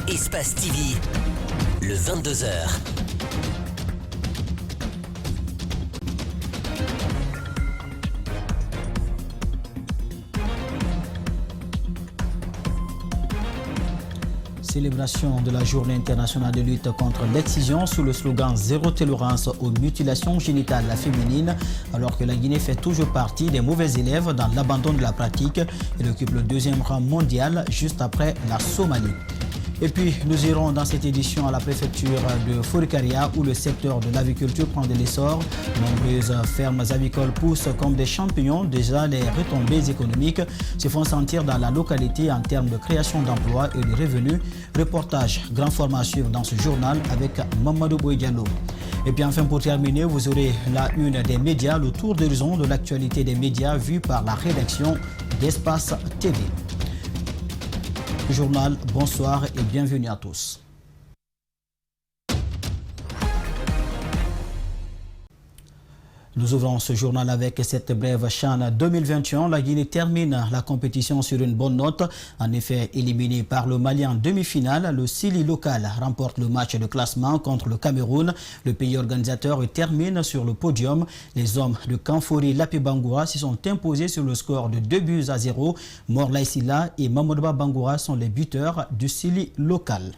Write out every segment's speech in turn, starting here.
Espace TV, le 22h. Célébration de la Journée internationale de lutte contre l'excision sous le slogan Zéro tolérance aux mutilations génitales féminines, alors que la Guinée fait toujours partie des mauvais élèves dans l'abandon de la pratique. Elle occupe le 2e rang mondial juste après la Somalie. Et puis, nous irons dans cette édition à la préfecture de Forikaria où le secteur de l'aviculture prend de l'essor. Nombreuses fermes avicoles poussent comme des champignons. Déjà, les retombées économiques se font sentir dans la localité en termes de création d'emplois et de revenus. Reportage grand format à suivre dans ce journal avec Mamadou Boy-Diallo. Et puis enfin, pour terminer, vous aurez la une des médias, le tour d'horizon de l'actualité des médias vu par la rédaction d'Espace TV. Journal, bonsoir et bienvenue à tous. Nous ouvrons ce journal avec cette brève CHAN 2021. La Guinée termine la compétition sur une bonne note. En effet, éliminé par le Mali en demi-finale, le Sili local remporte le match de classement contre le Cameroun. Le pays organisateur termine sur le podium. Les hommes de Kanfori Lapi-Bangoura s'y sont imposés sur le score de 2-0. Morlaï Silla et Mamoudba Bangoura sont les buteurs du Sili local.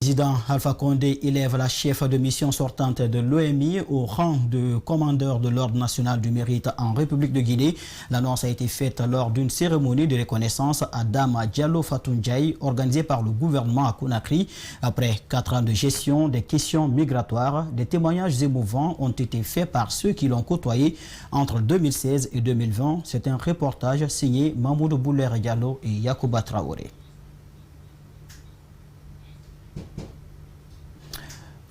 Le président Alpha Condé élève la chef de mission sortante de l'OMI au rang de commandeur de l'Ordre national du mérite en République de Guinée. L'annonce a été faite lors d'une cérémonie de reconnaissance à Dama Diallo Fatoundjaï organisée par le gouvernement à Conakry. Après 4 ans de gestion des questions migratoires, des témoignages émouvants ont été faits par ceux qui l'ont côtoyé entre 2016 et 2020. C'est un reportage signé Mamoudou Bouler Diallo et Yacouba Traoré.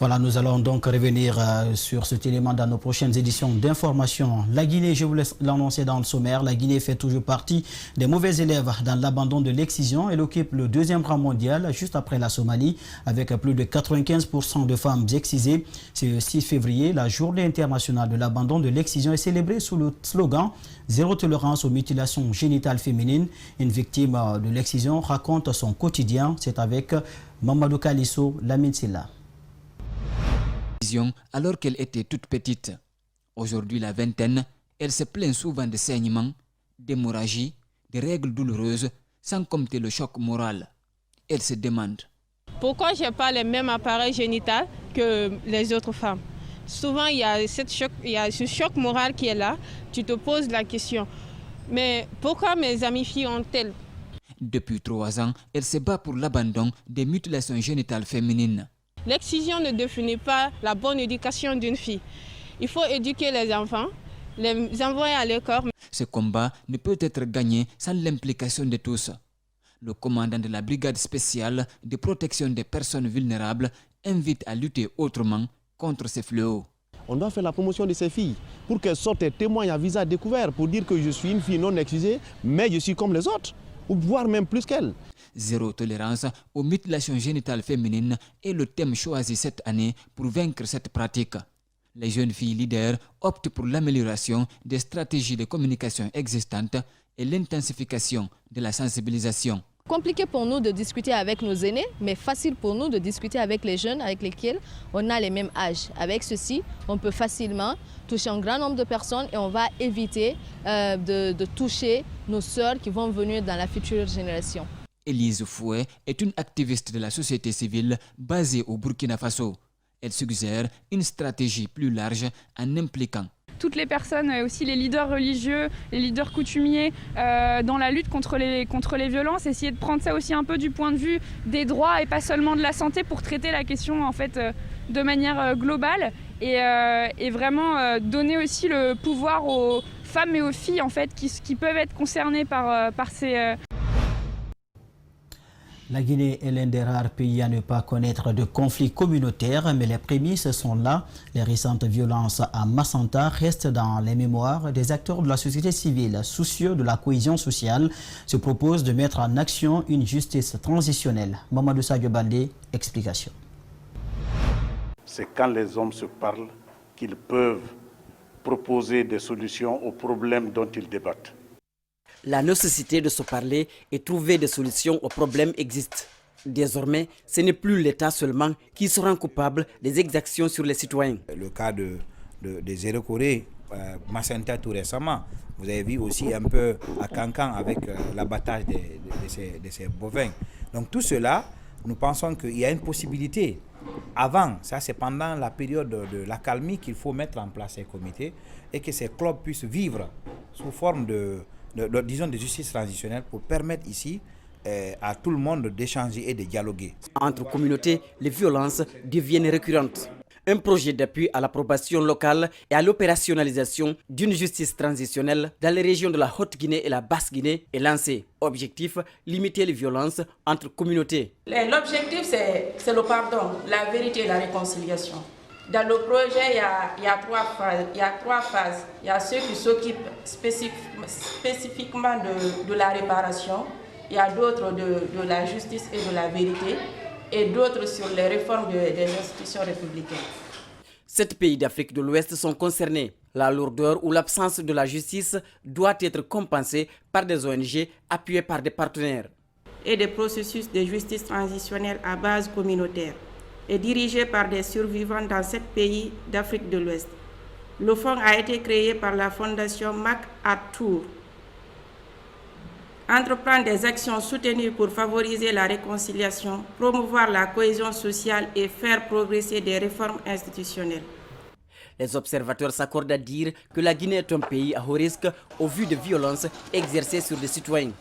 Voilà, nous allons donc revenir sur cet élément dans nos prochaines éditions d'information. La Guinée, je vous laisse l'annoncer dans le sommaire, la Guinée fait toujours partie des mauvais élèves dans l'abandon de l'excision. Elle occupe le 2e rang mondial juste après la Somalie avec plus de 95% de femmes excisées. C'est le 6 février, la journée internationale de l'abandon de l'excision est célébrée sous le slogan Zéro tolérance aux mutilations génitales féminines. Une victime de l'excision raconte son quotidien. C'est avec Mamadou Kalisso Lamine Silla. Alors qu'elle était toute petite. Aujourd'hui, la vingtaine, elle se plaint souvent de saignements, d'hémorragie, de règles douloureuses, sans compter le choc moral. Elle se demande. Pourquoi je n'ai pas le même appareil génital que les autres femmes? Souvent, il y a ce choc moral qui est là. Tu te poses la question. Mais pourquoi mes amies filles ont-elles? Depuis 3 ans, elle se bat pour l'abandon des mutilations génitales féminines. L'excision ne définit pas la bonne éducation d'une fille. Il faut éduquer les enfants, les envoyer à l'école. Ce combat ne peut être gagné sans l'implication de tous. Le commandant de la brigade spéciale de protection des personnes vulnérables invite à lutter autrement contre ces fléaux. On doit faire la promotion de ces filles pour qu'elles sortent et témoignent à visage découvert pour dire que je suis une fille non excisée, mais je suis comme les autres, ou voire même plus qu'elles. Zéro tolérance aux mutilations génitales féminines est le thème choisi cette année pour vaincre cette pratique. Les jeunes filles leaders optent pour l'amélioration des stratégies de communication existantes et l'intensification de la sensibilisation. Compliqué pour nous de discuter avec nos aînés, mais facile pour nous de discuter avec les jeunes avec lesquels on a les mêmes âges. Avec ceci, on peut facilement toucher un grand nombre de personnes et on va éviter de toucher nos sœurs qui vont venir dans la future génération. Élise Fouet est une activiste de la société civile basée au Burkina Faso. Elle suggère une stratégie plus large en impliquant toutes les personnes, aussi les leaders religieux, les leaders coutumiers dans la lutte contre les violences, essayer de prendre ça aussi un peu du point de vue des droits et pas seulement de la santé pour traiter la question en fait de manière globale et vraiment donner aussi le pouvoir aux femmes et aux filles en fait qui peuvent être concernées par ces La Guinée est l'un des rares pays à ne pas connaître de conflits communautaires, mais les prémices sont là. Les récentes violences à Massanta restent dans les mémoires des acteurs de la société civile. Soucieux de la cohésion sociale, se proposent de mettre en action une justice transitionnelle. Mamadou Sadio Bandé, explication. C'est quand les hommes se parlent qu'ils peuvent proposer des solutions aux problèmes dont ils débattent. La nécessité de se parler et trouver des solutions aux problèmes existe. Désormais, ce n'est plus l'État seulement qui se rend coupable des exactions sur les citoyens. Le cas de Zéro Corée, Macenta tout récemment, vous avez vu aussi un peu à Cancan avec l'abattage de ces bovins. Donc tout cela, nous pensons qu'il y a une possibilité. Avant, ça c'est pendant la période de l'accalmie qu'il faut mettre en place ces comités et que ces clubs puissent vivre sous forme disons, de justice transitionnelle pour permettre ici à tout le monde d'échanger et de dialoguer. Entre communautés, les violences deviennent récurrentes. Un projet d'appui à l'approbation locale et à l'opérationnalisation d'une justice transitionnelle dans les régions de la Haute-Guinée et la Basse-Guinée est lancé. Objectif, limiter les violences entre communautés. L'objectif, c'est le pardon, la vérité et la réconciliation. Dans le projet, il y a trois phases. Il y a ceux qui s'occupent spécifiquement de la réparation. Il y a d'autres de la justice et de la vérité. Et d'autres sur les réformes des institutions républicaines. 7 pays d'Afrique de l'Ouest sont concernés. La lourdeur ou l'absence de la justice doit être compensée par des ONG appuyées par des partenaires. Et des processus de justice transitionnelle à base communautaire et dirigés par des survivants dans 7 pays d'Afrique de l'Ouest. Le fonds a été créé par la fondation MacArthur. Entreprendre des actions soutenues pour favoriser la réconciliation, promouvoir la cohésion sociale et faire progresser des réformes institutionnelles. Les observateurs s'accordent à dire que la Guinée est un pays à haut risque au vu de violences exercées sur des citoyens.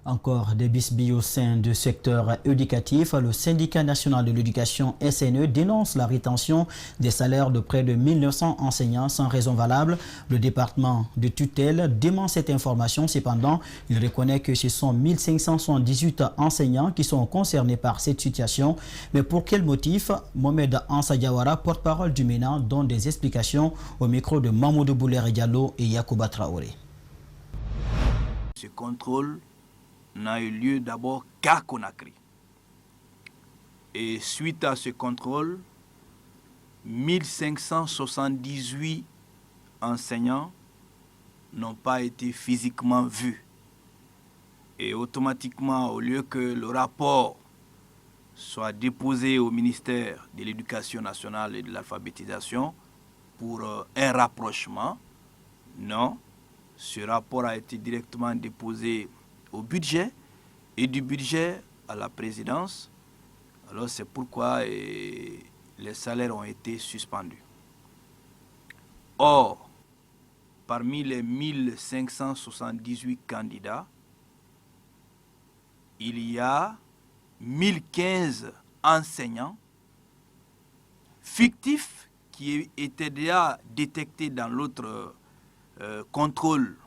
Encore des bisbilles au sein du secteur éducatif. Le syndicat national de l'éducation SNE dénonce la rétention des salaires de près de 1900 enseignants sans raison valable. Le département de tutelle dément cette information. Cependant, il reconnaît que ce sont 1578 enseignants qui sont concernés par cette situation. Mais pour quel motif? Mohamed Ansa Diawara, porte-parole du MENA, donne des explications au micro de Mamoudou Bouler Diallo et Yacouba Traoré. Ce contrôle n'a eu lieu d'abord qu'à Conakry. Et suite à ce contrôle, 1578 enseignants n'ont pas été physiquement vus. Et automatiquement, au lieu que le rapport soit déposé au ministère de l'Éducation nationale et de l'alphabétisation pour un rapprochement, non, ce rapport a été directement déposé au budget et du budget à la présidence. Alors c'est pourquoi les salaires ont été suspendus. Or, parmi les 1578 candidats, il y a 1015 enseignants fictifs qui étaient déjà détectés dans l'autre contrôle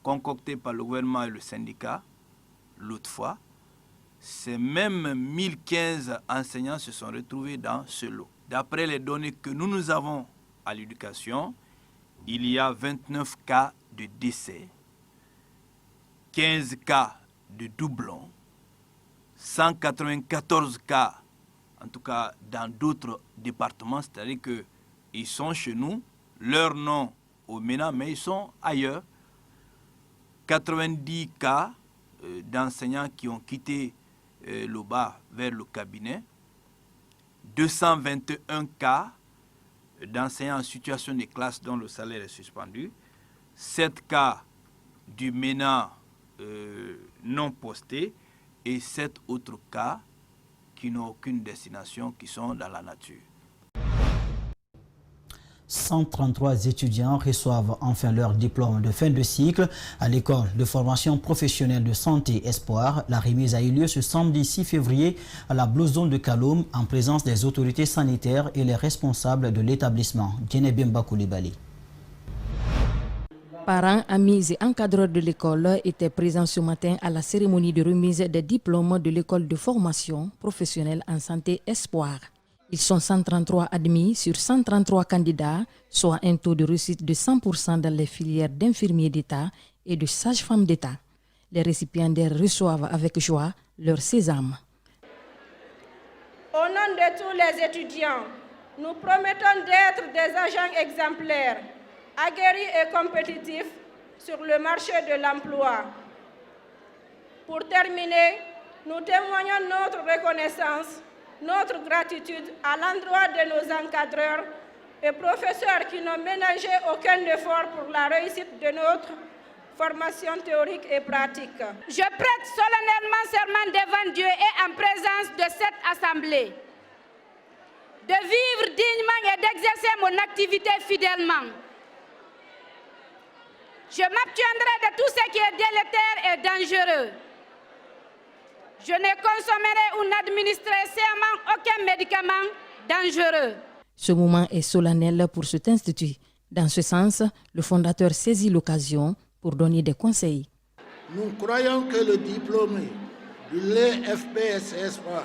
concocté par le gouvernement et le syndicat l'autre fois. Ces mêmes 1015 enseignants se sont retrouvés dans ce lot. D'après les données que nous avons à l'éducation, il y a 29 cas de décès, 15 cas de doublons, 194 cas, en tout cas dans d'autres départements, c'est-à-dire qu'ils sont chez nous, leur nom au MENA, mais ils sont ailleurs. 90 cas d'enseignants qui ont quitté le bas vers le cabinet, 221 cas d'enseignants en situation de classe dont le salaire est suspendu, 7 cas du MENA non postés et 7 autres cas qui n'ont aucune destination, qui sont dans la nature. 133 étudiants reçoivent enfin leur diplôme de fin de cycle à l'école de formation professionnelle de santé Espoir. La remise a eu lieu ce samedi 6 février à la Blue Zone de Kaloum en présence des autorités sanitaires et les responsables de l'établissement. Djenebemba Koulibaly. Parents, amis et encadreurs de l'école étaient présents ce matin à la cérémonie de remise des diplômes de l'école de formation professionnelle en santé Espoir. Ils sont 133 admis sur 133 candidats, soit un taux de réussite de 100% dans les filières d'infirmiers d'État et de sages-femmes d'État. Les récipiendaires reçoivent avec joie leur sésame. Au nom de tous les étudiants, nous promettons d'être des agents exemplaires, aguerris et compétitifs sur le marché de l'emploi. Pour terminer, nous témoignons notre reconnaissance, notre gratitude à l'endroit de nos encadreurs et professeurs qui n'ont ménagé aucun effort pour la réussite de notre formation théorique et pratique. Je prête solennellement serment devant Dieu et en présence de cette assemblée de vivre dignement et d'exercer mon activité fidèlement. Je m'abstiendrai de tout ce qui est délétère et dangereux. Je ne consommerai ou n'administrerai sciemment aucun médicament dangereux. Ce moment est solennel pour cet institut. Dans ce sens, le fondateur saisit l'occasion pour donner des conseils. Nous croyons que le diplômé de l'EFPSSPA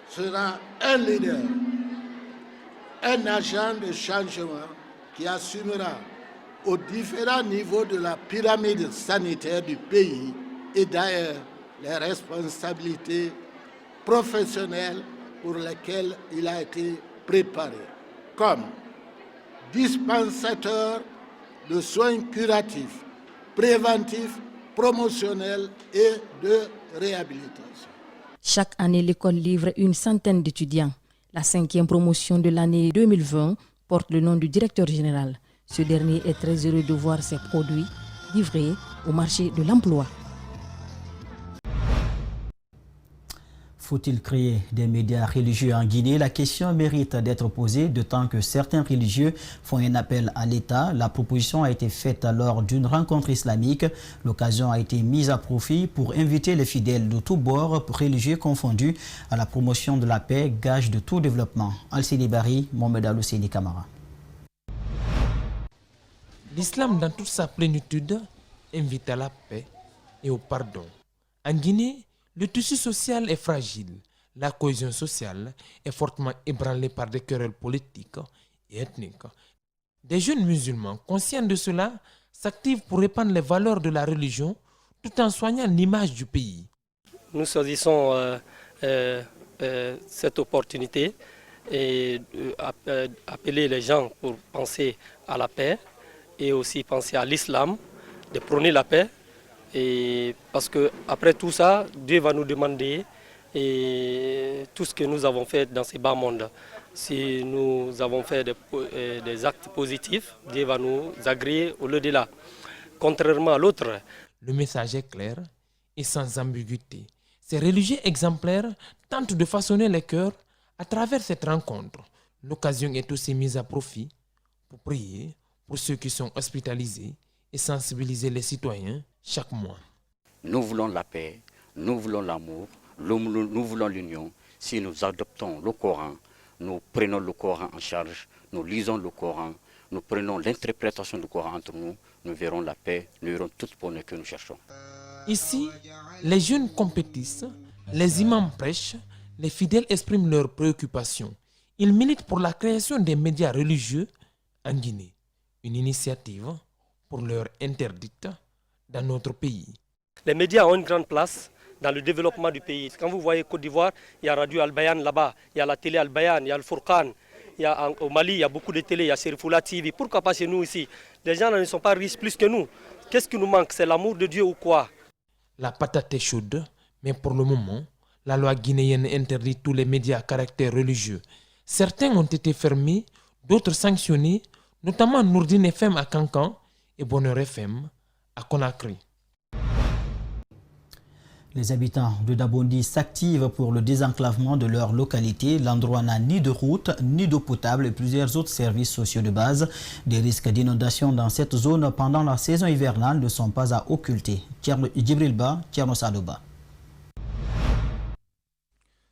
sera un leader, un agent de changement qui assumera aux différents niveaux de la pyramide sanitaire du pays et d'ailleurs les responsabilités professionnelles pour lesquelles il a été préparé, comme dispensateur de soins curatifs, préventifs, promotionnels et de réhabilitation. Chaque année, l'école livre une centaine d'étudiants. La 5e promotion de l'année 2020 porte le nom du directeur général. Ce dernier est très heureux de voir ses produits livrés au marché de l'emploi. Faut-il créer des médias religieux en Guinée? La question mérite d'être posée, d'autant que certains religieux font un appel à l'État. La proposition a été faite lors d'une rencontre islamique. L'occasion a été mise à profit pour inviter les fidèles de tous bords, religieux confondus, à la promotion de la paix, gage de tout développement. Al-Sidi Bari, Mohamed Al-Husseini Kamara. L'islam dans toute sa plénitude invite à la paix et au pardon. En Guinée, le tissu social est fragile, la cohésion sociale est fortement ébranlée par des querelles politiques et ethniques. Des jeunes musulmans, conscients de cela, s'activent pour répandre les valeurs de la religion tout en soignant l'image du pays. Nous saisissons cette opportunité et appeler les gens pour penser à la paix et aussi penser à l'islam, de prôner la paix. Et parce qu'après tout ça, Dieu va nous demander tout ce que nous avons fait dans ces bas mondes. Si nous avons fait des actes positifs, Dieu va nous agréer au-delà. Contrairement à l'autre. Le message est clair et sans ambiguïté. Ces religieux exemplaires tentent de façonner les cœurs à travers cette rencontre. L'occasion est aussi mise à profit pour prier pour ceux qui sont hospitalisés et sensibiliser les citoyens chaque mois. Nous voulons la paix, nous voulons l'amour, nous voulons l'union. Si nous adoptons le Coran, nous prenons le Coran en charge, nous lisons le Coran, nous prenons l'interprétation du Coran entre nous, nous verrons la paix, nous verrons tout le bonheur que nous cherchons. Ici, les jeunes compétissent, les imams prêchent, les fidèles expriment leurs préoccupations. Ils militent pour la création des médias religieux en Guinée, une initiative pour leur interdite dans notre pays. Les médias ont une grande place dans le développement du pays. Quand vous voyez Côte d'Ivoire, il y a Radio Al-Bayan là-bas, il y a la télé Al-Bayan, il y a le Fourkan, au Mali, il y a beaucoup de télé, il y a Serifoula TV. Pourquoi pas chez nous ici? Les gens ne sont pas riches plus que nous. Qu'est-ce qui nous manque? C'est l'amour de Dieu ou quoi? La patate est chaude, mais pour le moment, la loi guinéenne interdit tous les médias à caractère religieux. Certains ont été fermés, d'autres sanctionnés, notamment Nourdine FM à Kankan et Bonheur FM à Conakry. Les habitants de Dabondi s'activent pour le désenclavement de leur localité. L'endroit n'a ni de route, ni d'eau potable et plusieurs autres services sociaux de base. Des risques d'inondation dans cette zone pendant la saison hivernale ne sont pas à occulter. Djibril Ba, Tcherno Sadoba.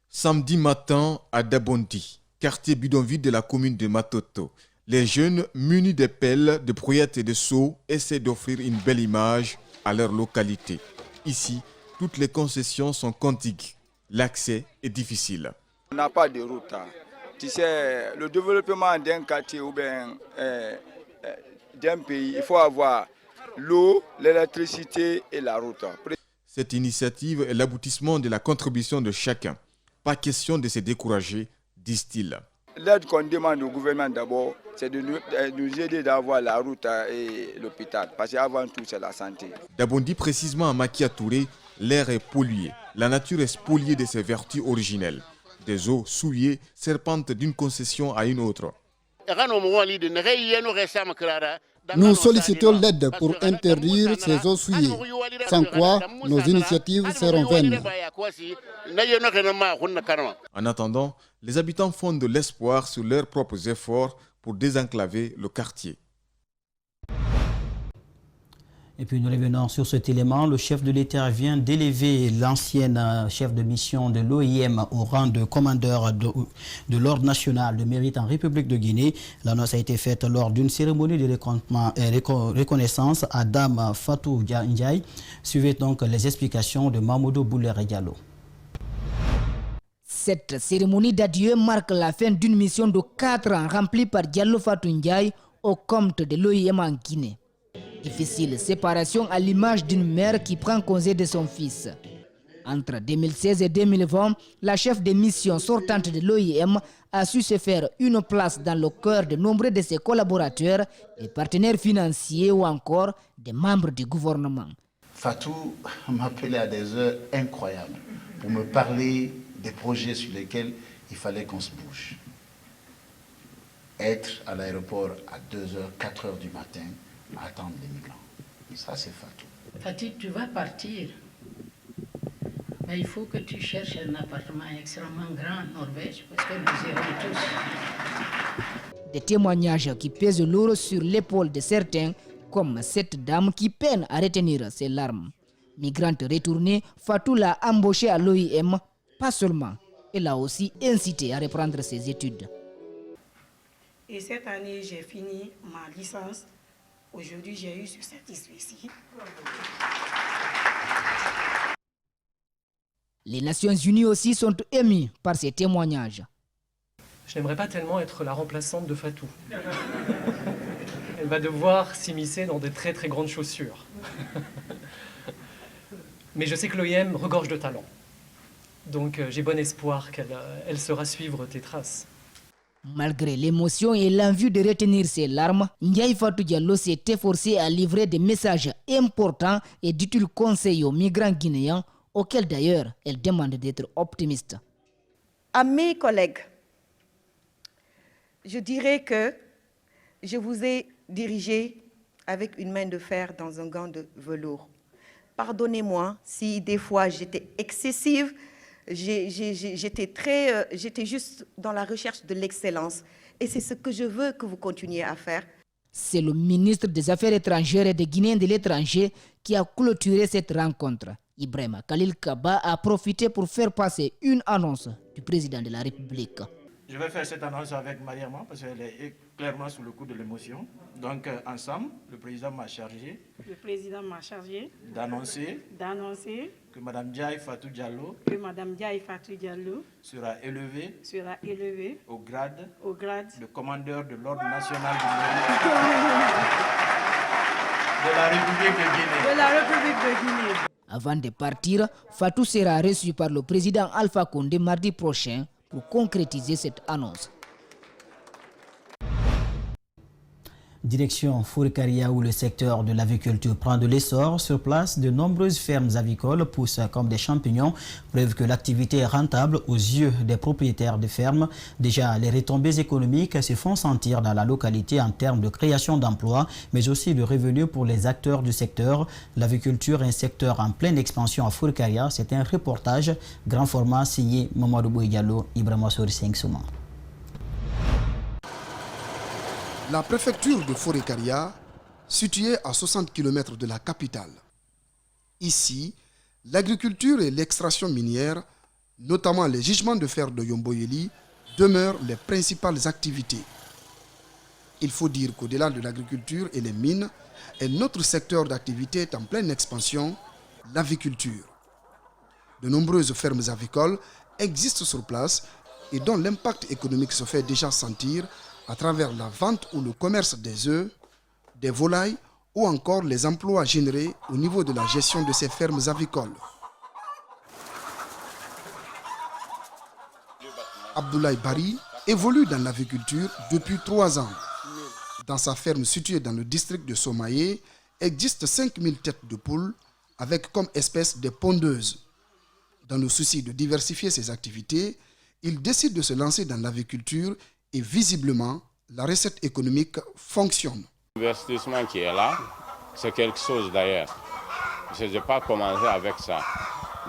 Samedi matin à Dabondi, quartier bidonville de la commune de Matoto, les jeunes munis de pelles, de brouillettes et de seaux essaient d'offrir une belle image à leur localité. Ici, toutes les concessions sont contiguës. L'accès est difficile. On n'a pas de route. Tu sais, le développement d'un quartier ou bien d'un pays, il faut avoir l'eau, l'électricité et la route. Cette initiative est l'aboutissement de la contribution de chacun. Pas question de se décourager, disent-ils. L'aide qu'on demande au gouvernement d'abord, c'est de nous aider d'avoir la route et l'hôpital. Parce qu'avant tout, c'est la santé. Dabondi, précisément à Makia Touré, L'air est pollué, la nature est spoliée de ses vertus originelles. Des eaux souillées serpentent d'une concession à une autre. Nous sollicitons l'aide pour interdire ces eaux souillées, sans quoi nos initiatives seront vaines. En attendant, les habitants font de l'espoir sur leurs propres efforts pour désenclaver le quartier. Et puis nous revenons sur cet élément. Le chef de l'État vient d'élever l'ancienne chef de mission de l'OIM au rang de commandeur de l'Ordre national de mérite en République de Guinée. L'annonce a été faite lors d'une cérémonie de reconnaissance à Dame Fatou Ndiaye. Suivez donc les explications de Mamoudou Boulere Diallo. Cette cérémonie d'adieu marque la fin d'une mission de 4 ans remplie par Diallo Fatou Ndiaye au compte de l'OIM en Guinée. Difficile séparation à l'image d'une mère qui prend congé de son fils. Entre 2016 et 2020, la chef de mission sortante de l'OIM a su se faire une place dans le cœur de nombreux de ses collaborateurs et partenaires financiers ou encore des membres du gouvernement. Fatou m'appelait à des heures incroyables pour me parler des projets sur lesquels il fallait qu'on se bouge. Être à l'aéroport à 2h, 4h du matin, attendre les migrants. Ça, c'est Fatou. Fatou, tu vas partir. Mais il faut que tu cherches un appartement extrêmement grand en Norvège, parce que nous irons tous. Des témoignages qui pèsent lourd sur l'épaule de certains, comme cette dame qui peine à retenir ses larmes. Migrante retournée, Fatou l'a embauchée à l'OIM, pas seulement. Elle a aussi incité à reprendre ses études. Et cette année, j'ai fini ma licence. Aujourd'hui, j'ai eu ce satisfait-ci. Les Nations Unies aussi sont émues par ces témoignages. Je n'aimerais pas tellement être la remplaçante de Fatou. Elle va devoir s'immiscer dans des très très grandes chaussures. Mais je sais que l'OIM regorge de talent. Donc j'ai bon espoir qu'elle saura suivre tes traces. Malgré l'émotion et l'envie de retenir ses larmes, Ndiaye Fatou Diallo s'est efforcé à livrer des messages importants et d'utiles conseils aux migrants guinéens, auxquels d'ailleurs elle demande d'être optimiste. À mes collègues, je dirais que je vous ai dirigé avec une main de fer dans un gant de velours. Pardonnez-moi si des fois j'étais excessive. J'étais juste dans la recherche de l'excellence. Et c'est ce que je veux que vous continuiez à faire. C'est le ministre des Affaires étrangères et des Guinéens de l'étranger qui a clôturé cette rencontre. Ibrahima Khalil Kaba a profité pour faire passer une annonce du président de la République. Je vais faire cette annonce avec Mariama parce qu'elle est clairement sous le coup de l'émotion. Donc ensemble, le président m'a chargé d'annoncer que Mme Ndiaye Fatou Diallo sera élevée au grade de commandeur de l'Ordre national de la République de Guinée. Avant de partir, Fatou sera reçu par le président Alpha Condé mardi prochain pour concrétiser cette annonce. Direction Fourekaria où le secteur de l'aviculture prend de l'essor. Sur place, de nombreuses fermes avicoles poussent comme des champignons, preuve que l'activité est rentable aux yeux des propriétaires de fermes. Déjà, les retombées économiques se font sentir dans la localité en termes de création d'emplois, mais aussi de revenus pour les acteurs du secteur. L'aviculture est un secteur en pleine expansion à Fourekaria. C'est un reportage grand format signé Mamadou Bouyalo, Ibrahima Sori Souma. La préfecture de Fourekaria, située à 60 km de la capitale. Ici, l'agriculture et l'extraction minière, notamment les gisements de fer de Yomboyeli, demeurent les principales activités. Il faut dire qu'au-delà de l'agriculture et les mines, un autre secteur d'activité est en pleine expansion, l'aviculture. De nombreuses fermes avicoles existent sur place et dont l'impact économique se fait déjà sentir à travers la vente ou le commerce des œufs, des volailles ou encore les emplois générés au niveau de la gestion de ces fermes avicoles. Abdoulaye Bari évolue dans l'aviculture depuis 3 ans. Dans sa ferme située dans le district de Somaye, existent 5000 têtes de poules, avec comme espèce des pondeuses. Dans le souci de diversifier ses activités, il décide de se lancer dans l'aviculture et visiblement, la recette économique fonctionne. L'investissement qui est là, c'est quelque chose d'ailleurs. Je n'ai pas commencé avec ça.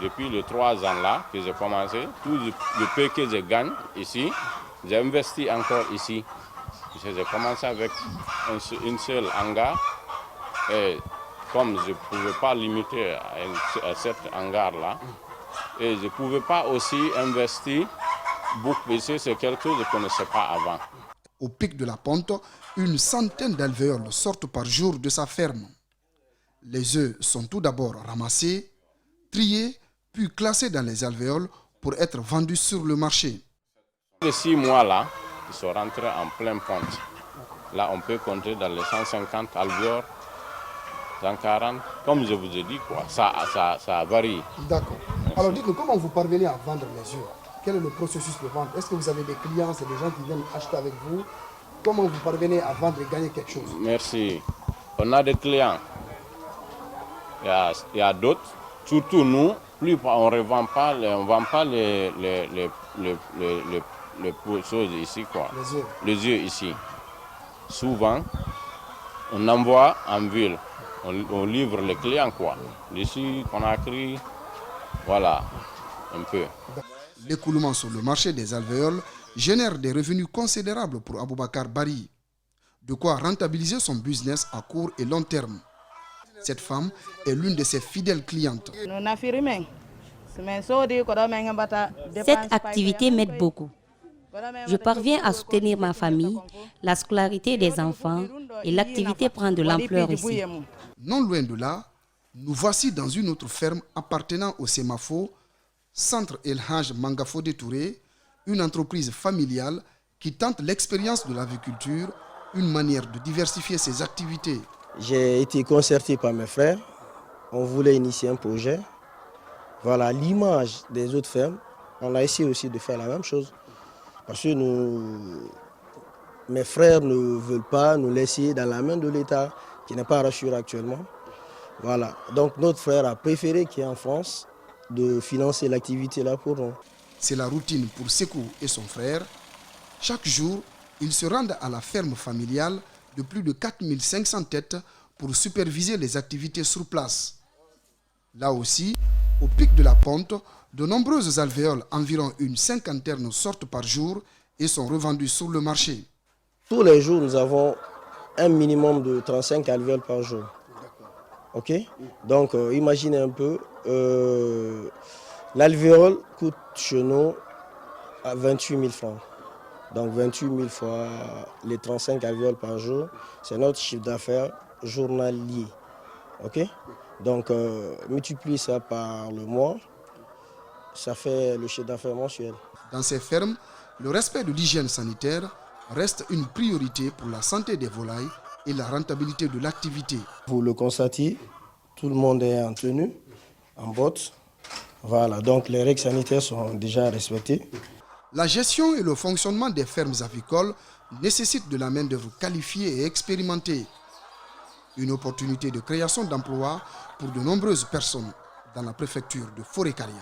Depuis les 3 ans là que j'ai commencé, tout le peu que je gagne ici, j'ai investi encore ici. J'ai commencé avec une seule hangar et comme je ne pouvais pas limiter à cet hangar là, et je ne pouvais pas aussi investir beaucoup, c'est quelque chose que je ne connaissais pas avant. Au pic de la Ponte, une centaine d'alvéoles sortent par jour de sa ferme. Les œufs sont tout d'abord ramassés, triés, puis classés dans les alvéoles pour être vendus sur le marché. Les 6 mois là, ils sont rentrés en plein ponte. Là, on peut compter dans les 150 alvéoles, 140, comme je vous ai dit, quoi. Ça varie. D'accord. Alors dites-nous, comment vous parvenez à vendre les œufs? Quel est le processus de vente? Est-ce que vous avez des clients, c'est des gens qui viennent acheter avec vous? Comment vous parvenez à vendre et gagner quelque chose? Merci. On a des clients. Il y a d'autres. Surtout nous, plus on ne vend pas les choses ici, quoi. Les œufs ici. Souvent, on envoie en ville. On livre les clients, quoi. D'ici, Conakry, voilà, un peu. L'écoulement sur le marché des alvéoles génère des revenus considérables pour Aboubakar Bari. De quoi rentabiliser son business à court et long terme. Cette femme est l'une de ses fidèles clientes. Cette activité m'aide beaucoup. Je parviens à soutenir ma famille, la scolarité des enfants et l'activité prend de l'ampleur ici. Non loin de là, nous voici dans une autre ferme appartenant au Semafo, Centre El Haj Mangafodé Touré, une entreprise familiale qui tente l'expérience de l'aviculture, une manière de diversifier ses activités. J'ai été concerté par mes frères, on voulait initier un projet. Voilà, l'image des autres fermes, on a essayé aussi de faire la même chose. Parce que mes frères ne veulent pas nous laisser dans la main de l'État, qui n'est pas rassuré actuellement. Voilà, donc notre frère a préféré qui est en France de financer l'activité là pour nous. C'est la routine pour Sekou et son frère. Chaque jour, ils se rendent à la ferme familiale de plus de 4500 têtes pour superviser les activités sur place. Là aussi, au pic de la Ponte, de nombreuses alvéoles, environ une cinquantaine, sortent par jour et sont revendues sur le marché. Tous les jours, nous avons un minimum de 35 alvéoles par jour. Ok? Donc, imaginez un peu, l'alvéole coûte chez nous à 28 000 francs. Donc 28 000 fois les 35 alvéoles par jour, c'est notre chiffre d'affaires journalier. Ok? Donc multiplie ça par le mois, ça fait le chiffre d'affaires mensuel. Dans ces fermes, le respect de l'hygiène sanitaire reste une priorité pour la santé des volailles et la rentabilité de l'activité. Vous le constatez, tout le monde est en tenue, en bottes. Voilà, donc les règles sanitaires sont déjà respectées. La gestion et le fonctionnement des fermes avicoles nécessitent de la main-d'œuvre qualifiée et expérimentée. Une opportunité de création d'emplois pour de nombreuses personnes dans la préfecture de Forêt-Karia.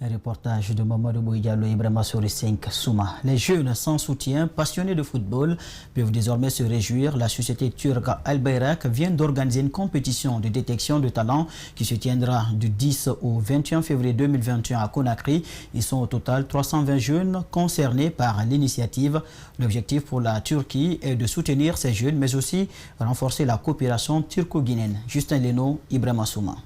Un reportage de Mamadou Bouydialo et Ibrahima Sori 5 Souma. Les jeunes sans soutien, passionnés de football, peuvent désormais se réjouir. La société turque Al Bayrak vient d'organiser une compétition de détection de talents qui se tiendra du 10 au 21 février 2021 à Conakry. Ils sont au total 320 jeunes concernés par l'initiative. L'objectif pour la Turquie est de soutenir ces jeunes, mais aussi renforcer la coopération turco-guinéenne. Justin Leno, Ibrahima Souma.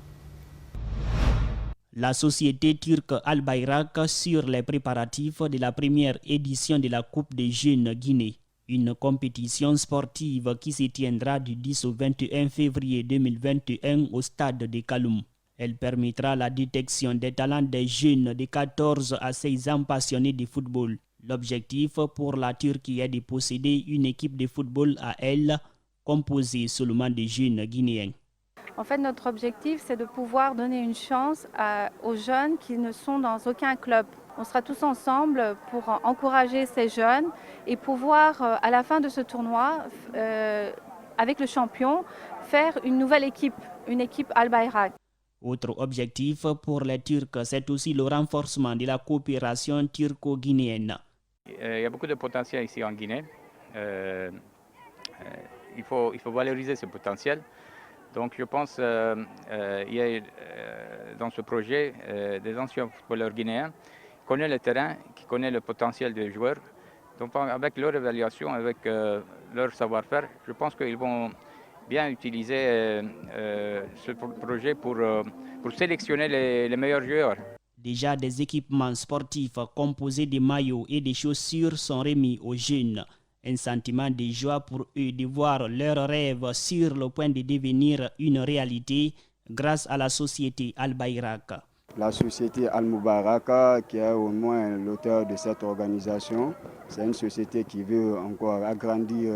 La société turque Al Bayrak sur les préparatifs de la première édition de la Coupe des jeunes Guinée, une compétition sportive qui se tiendra du 10 au 21 février 2021 au stade de Kaloum. Elle permettra la détection des talents des jeunes de 14 à 16 ans passionnés de football. L'objectif pour la Turquie est de posséder une équipe de football à elle, composée seulement de jeunes guinéens. En fait, notre objectif, c'est de pouvoir donner une chance aux jeunes qui ne sont dans aucun club. On sera tous ensemble pour encourager ces jeunes et pouvoir, à la fin de ce tournoi, avec le champion, faire une nouvelle équipe, une équipe Al Bayrak. Autre objectif pour les Turcs, c'est aussi le renforcement de la coopération turco-guinéenne. Il y a beaucoup de potentiel ici en Guinée. Il faut valoriser ce potentiel. Donc je pense qu'il y a dans ce projet des anciens footballeurs guinéens qui connaissent le terrain, qui connaissent le potentiel des joueurs. Donc avec leur évaluation, avec leur savoir-faire, je pense qu'ils vont bien utiliser ce projet pour sélectionner les meilleurs joueurs. Déjà, des équipements sportifs composés de maillots et de chaussures sont remis aux jeunes. Un sentiment de joie pour eux de voir leurs rêves sur le point de devenir une réalité grâce à la société Al Bayrak. La société Al Mubarak, qui est au moins l'auteur de cette organisation, c'est une société qui veut encore agrandir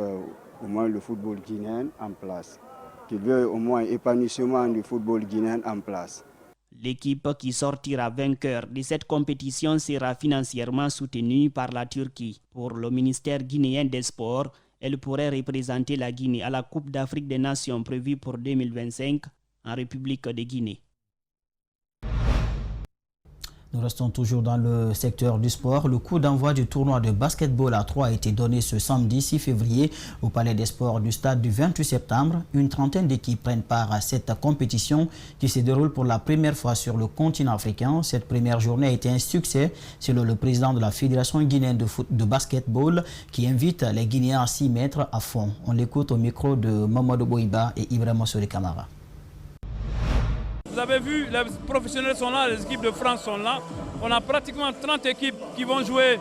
au moins le football guinéen en place, qui veut au moins épanouissement du football guinéen en place. L'équipe qui sortira vainqueur de cette compétition sera financièrement soutenue par la Turquie. Pour le ministère guinéen des Sports, elle pourrait représenter la Guinée à la Coupe d'Afrique des Nations prévue pour 2025 en République de Guinée. Nous restons toujours dans le secteur du sport. Le coup d'envoi du tournoi de basketball à 3 a été donné ce samedi 6 février au Palais des Sports du stade du 28 septembre. Une trentaine d'équipes prennent part à cette compétition qui se déroule pour la première fois sur le continent africain. Cette première journée a été un succès selon le président de la Fédération guinéenne de basketball qui invite les Guinéens à s'y mettre à fond. On l'écoute au micro de Mamadou Boiba et Ibrahima Sori Kamara. Vous avez vu, les professionnels sont là, les équipes de France sont là. On a pratiquement 30 équipes qui vont jouer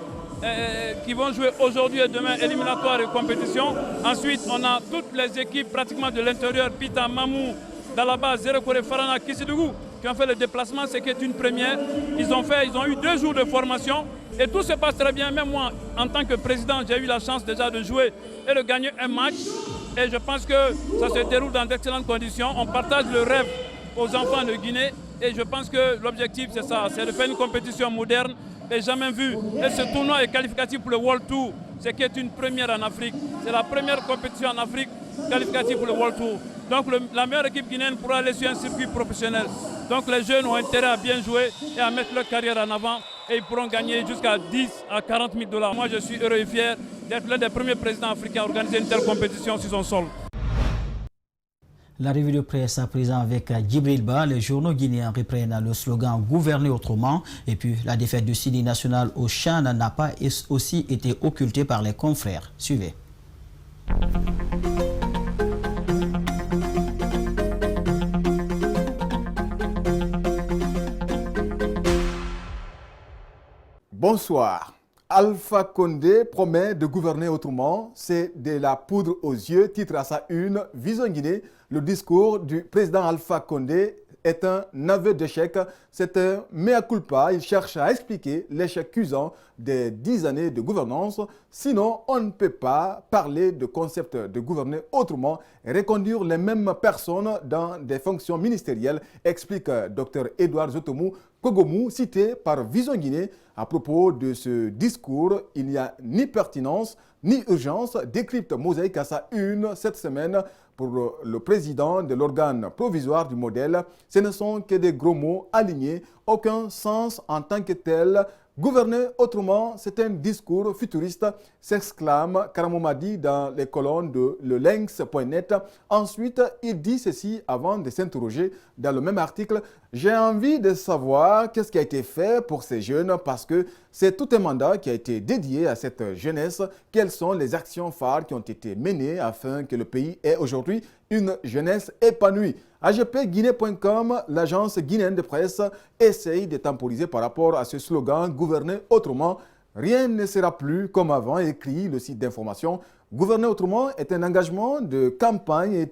aujourd'hui et demain, éliminatoires et compétition. Ensuite, on a toutes les équipes pratiquement de l'intérieur, Pita, Mamou, Dalaba, Zérekore, Farana, Kissidougou, qui ont fait le déplacement, ce qui est une première. Ils ont eu 2 jours de formation et tout se passe très bien. Même moi, en tant que président, j'ai eu la chance déjà de jouer et de gagner un match. Et je pense que ça se déroule dans d'excellentes conditions. On partage le rêve aux enfants de Guinée et je pense que l'objectif c'est ça, c'est de faire une compétition moderne et jamais vue. Et ce tournoi est qualificatif pour le World Tour, ce qui est une première en Afrique. C'est la première compétition en Afrique qualificative pour le World Tour. Donc la meilleure équipe guinéenne pourra aller sur un circuit professionnel. Donc les jeunes ont intérêt à bien jouer et à mettre leur carrière en avant et ils pourront gagner jusqu'à 10 à 40 000 $. Moi je suis heureux et fier d'être l'un des premiers présidents africains à organiser une telle compétition sur son sol. La revue de presse à présent avec Djibril Ba. Les journaux guinéens reprennent le slogan « Gouverner autrement ». Et puis la défaite du Sidi national au Chan n'a pas aussi été occultée par les confrères. Suivez. Bonsoir. Alpha Condé promet de gouverner autrement. C'est de la poudre aux yeux, titre à sa une. Vision Guinée, le discours du président Alpha Condé est un aveu d'échec. C'est un mea culpa. Il cherche à expliquer l'échec cuisant des 10 années de gouvernance. Sinon, on ne peut pas parler de concept de gouverner autrement et reconduire les mêmes personnes dans des fonctions ministérielles, explique Dr Edouard Zotomou Kogomou, cité par Vision Guinée. À propos de ce discours, il n'y a ni pertinence ni urgence, décrypte Mosaïque à sa une cette semaine pour le président de l'organe provisoire du modèle. Ce ne sont que des gros mots alignés, aucun sens en tant que tel. Gouverner autrement, c'est un discours futuriste, s'exclame Karamomadi dans les colonnes de lelinx.net. Ensuite, il dit ceci avant de s'interroger dans le même article. J'ai envie de savoir qu'est-ce qui a été fait pour ces jeunes parce que c'est tout un mandat qui a été dédié à cette jeunesse. Quelles sont les actions phares qui ont été menées afin que le pays ait aujourd'hui une jeunesse épanouie? AGPguinée.com, l'agence guinéenne de presse, essaye de temporiser par rapport à ce slogan « Gouverner autrement ». Rien ne sera plus comme avant, écrit le site d'information. Gouverner autrement est un engagement de campagne et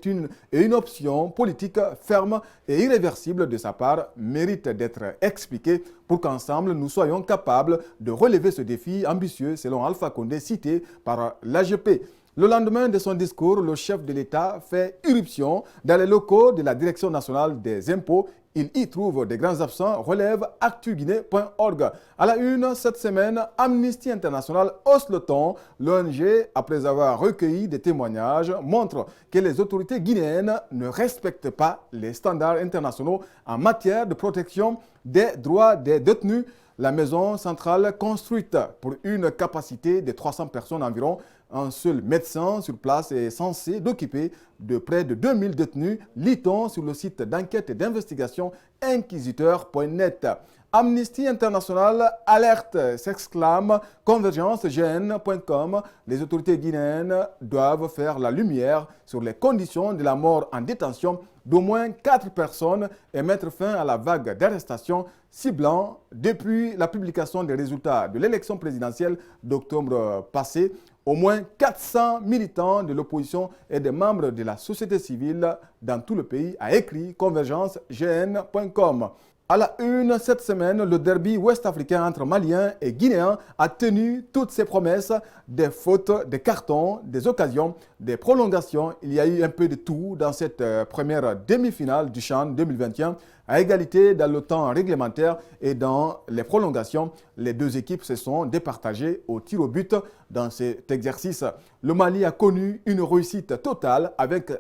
une option politique ferme et irréversible de sa part, mérite d'être expliqué pour qu'ensemble nous soyons capables de relever ce défi ambitieux selon Alpha Condé cité par l'AGP. Le lendemain de son discours, le chef de l'État fait irruption dans les locaux de la Direction nationale des impôts. Il y trouve des grands absents, relève actuguinée.org. À la une, cette semaine, Amnesty International hausse le ton. L'ONG, après avoir recueilli des témoignages, montre que les autorités guinéennes ne respectent pas les standards internationaux en matière de protection des droits des détenus. La maison centrale construite pour une capacité de 300 personnes environ, un seul médecin sur place est censé d'occuper de près de 2000 détenus, lit-on sur le site d'enquête et d'investigation inquisiteur.net. Amnesty International alerte, s'exclame convergencegn.com. Les autorités guinéennes doivent faire la lumière sur les conditions de la mort en détention d'au moins 4 personnes et mettre fin à la vague d'arrestations ciblant, depuis la publication des résultats de l'élection présidentielle d'octobre passé, au moins 400 militants de l'opposition et des membres de la société civile dans tout le pays, a écrit convergencegn.com. À la une, cette semaine, le derby ouest-africain entre Maliens et Guinéens a tenu toutes ses promesses, des fautes, des cartons, des occasions, des prolongations. Il y a eu un peu de tout dans cette première demi-finale du CHAN 2021. À égalité dans le temps réglementaire et dans les prolongations, les deux équipes se sont départagées au tir au but dans cet exercice. Le Mali a connu une réussite totale avec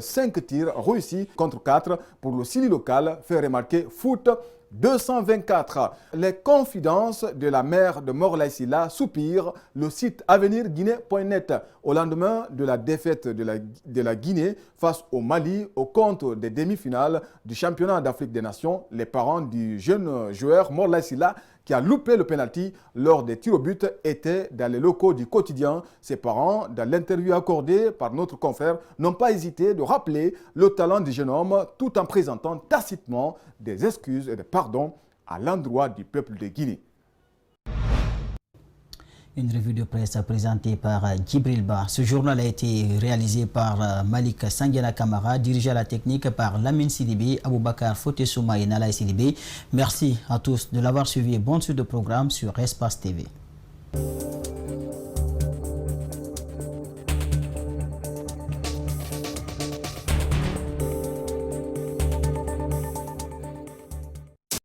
5 tirs réussis contre 4 pour le Sili local, fait remarquer Foot 224. Les confidences de la mère de Morlaye Sylla soupirent, le site avenirguinée.net. Au lendemain de la défaite de la Guinée face au Mali au compte des demi-finales du championnat d'Afrique des Nations, les parents du jeune joueur Morlaye Sylla qui a loupé le penalty lors des tirs au but étaient dans les locaux du quotidien. Ses parents, dans l'interview accordée par notre confrère, n'ont pas hésité de rappeler le talent du jeune homme tout en présentant tacitement des excuses et des pardons à l'endroit du peuple de Guinée. Une revue de presse présentée par Djibril Ba. Ce journal a été réalisé par Malik Sangiana Kamara, dirigé à la technique par Lamine Sidibé, Aboubakar Fotesouma et Nalaï Sidibé. Merci à tous de l'avoir suivi et bonne suite de programme sur Espace TV.